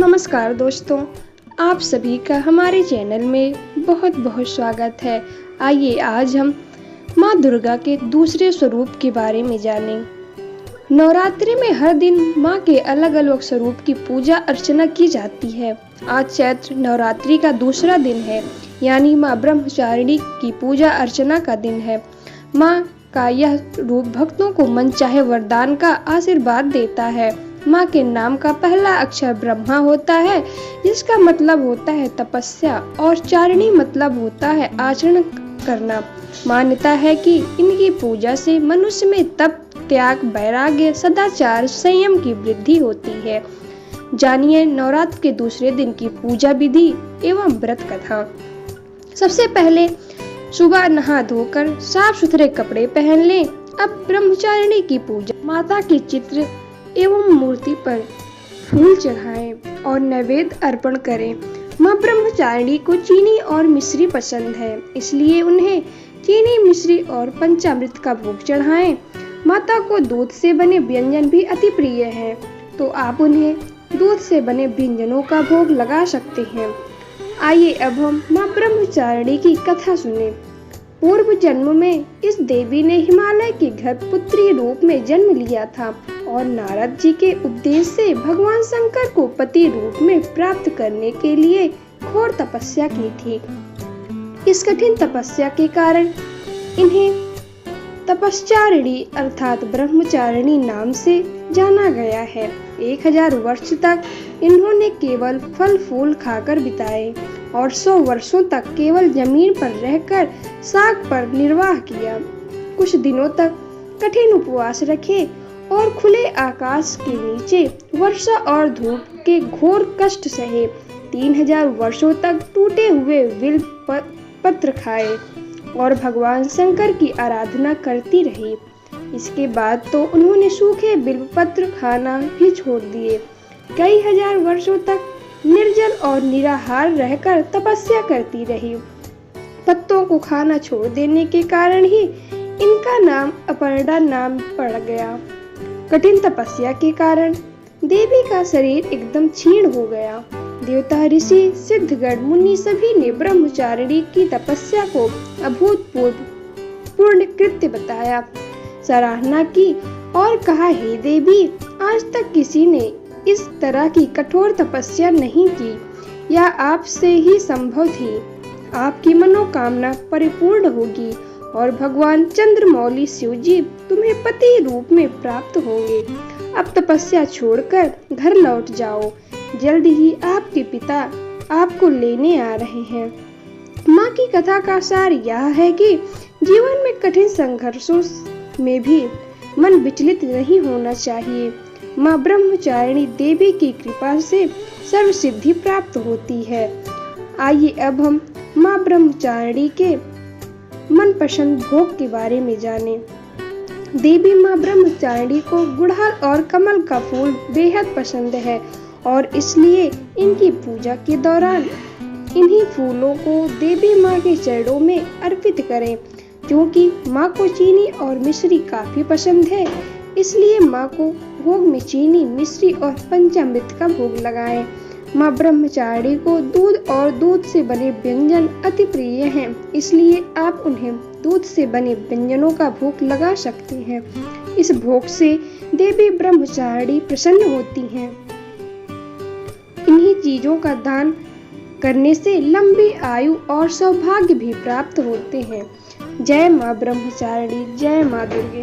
नमस्कार दोस्तों, आप सभी का हमारे चैनल में बहुत बहुत स्वागत है। आइए आज हम माँ दुर्गा के दूसरे स्वरूप के बारे में जानें। नवरात्रि में हर दिन माँ के अलग अलग स्वरूप की पूजा अर्चना की जाती है। आज चैत्र नवरात्रि का दूसरा दिन है, यानी माँ ब्रह्मचारिणी की पूजा अर्चना का दिन है। माँ का यह रूप भक्तों को मनचाहे वरदान का आशीर्वाद देता है। माँ के नाम का पहला अक्षर ब्रह्मा होता है, जिसका मतलब होता है तपस्या, और चारिणी मतलब होता है आचरण करना। मान्यता है कि इनकी पूजा से मनुष्य में तप, त्याग, वैराग्य, सदाचार, संयम की वृद्धि होती है। जानिए नवरात्र के दूसरे दिन की पूजा विधि एवं व्रत कथा। सबसे पहले सुबह नहा धोकर साफ सुथरे कपड़े पहन लें। अब ब्रह्मचारिणी की पूजा। माता के चित्र एवं मूर्ति पर फूल चढ़ाएं और नैवेद्य अर्पण करें। माँ ब्रह्मचारिणी को चीनी और मिश्री पसंद है, इसलिए उन्हें चीनी, मिश्री और पंचामृत का भोग चढ़ाएं। माता को दूध से बने व्यंजन भी अति प्रिय हैं, तो आप उन्हें दूध से बने व्यंजनों का भोग लगा सकते हैं। आइए अब हम माँ ब्रह्मचारिणी की कथा सुने। पूर्व जन्म में इस देवी ने हिमालय के घर पुत्री रूप में जन्म लिया था और नारद जी के उपदेश से भगवान शंकर को पति रूप में प्राप्त करने के लिए घोर तपस्या की थी। इस कठिन तपस्या के कारण इन्हें तपश्चारिणी अर्थात ब्रह्मचारिणी नाम से जाना गया है। 1000 वर्ष तक इन्होंने केवल फल फूल खाकर बिताए और 100 वर्षों तक केवल जमीन पर रहकर साग पर निर्वाह किया। कुछ दिनों तक कठिन उपवास रखे और खुले आकाश के नीचे वर्षा और धूप के घोर कष्ट सहे। 3000 वर्षों तक टूटे हुए बिल्व पत्र खाए और भगवान शंकर की आराधना करती रही। इसके बाद तो उन्होंने सूखे बिल्व पत्र खाना भी छोड़ दिए। कई हजार वर्षों तक निर्जल और निराहार रहकर तपस्या करती रही। पत्तों को खाना छोड़ देने के कारण ही इनका नाम अपर्णा नाम पड़ गया। कठिन तपस्या के कारण देवी का शरीर एकदम क्षीण हो गया। देवता, ऋषि, सिद्धगण, मुनि सभी ने ब्रह्मचारिणी की तपस्या को अभूतपूर्व पूर्ण कृत्य बताया, सराहना की और कहा, हे देवी, आज तक किसी ने इस तरह की कठोर तपस्या नहीं की। यह आपसे ही संभव थी। आपकी मनोकामना परिपूर्ण होगी और भगवान चंद्रमौली शिव जी तुम्हें पति रूप में प्राप्त होंगे। अब तपस्या छोड़कर घर लौट जाओ, जल्द ही आपके पिता आपको लेने आ रहे हैं। माँ की कथा का सार यह है कि जीवन में कठिन संघर्षों में भी मन विचलित नहीं होना चाहिए। माँ ब्रह्मचारिणी देवी की कृपा से सर्व सिद्धि प्राप्त होती है। आइए अब हम माँ ब्रह्मचारिणी के मनपसंद भोग के बारे में जानें। देवी माँ ब्रह्मचारिणी को गुड़हल और कमल का फूल बेहद पसंद है और इसलिए इनकी पूजा के दौरान इन्हीं फूलों को देवी माँ के चरणों में अर्पित करें। क्योंकि माँ को चीनी और मिश्री काफी पसंद है, इसलिए माँ को भोग में चीनी, मिश्री और पंचामृत का भोग लगाएं। माँ ब्रह्मचारिणी को दूध और दूध से बने व्यंजन अति प्रिय हैं, इसलिए आप उन्हें दूध से बने व्यंजनों का भोग लगा सकते हैं। इस भोग से देवी ब्रह्मचारिणी प्रसन्न होती हैं। इन्हीं चीजों का दान करने से लंबी आयु और सौभाग्य भी प्राप्त होते हैं। जय माँ ब्रह्मचारिणी, जय माँ दुर्गे।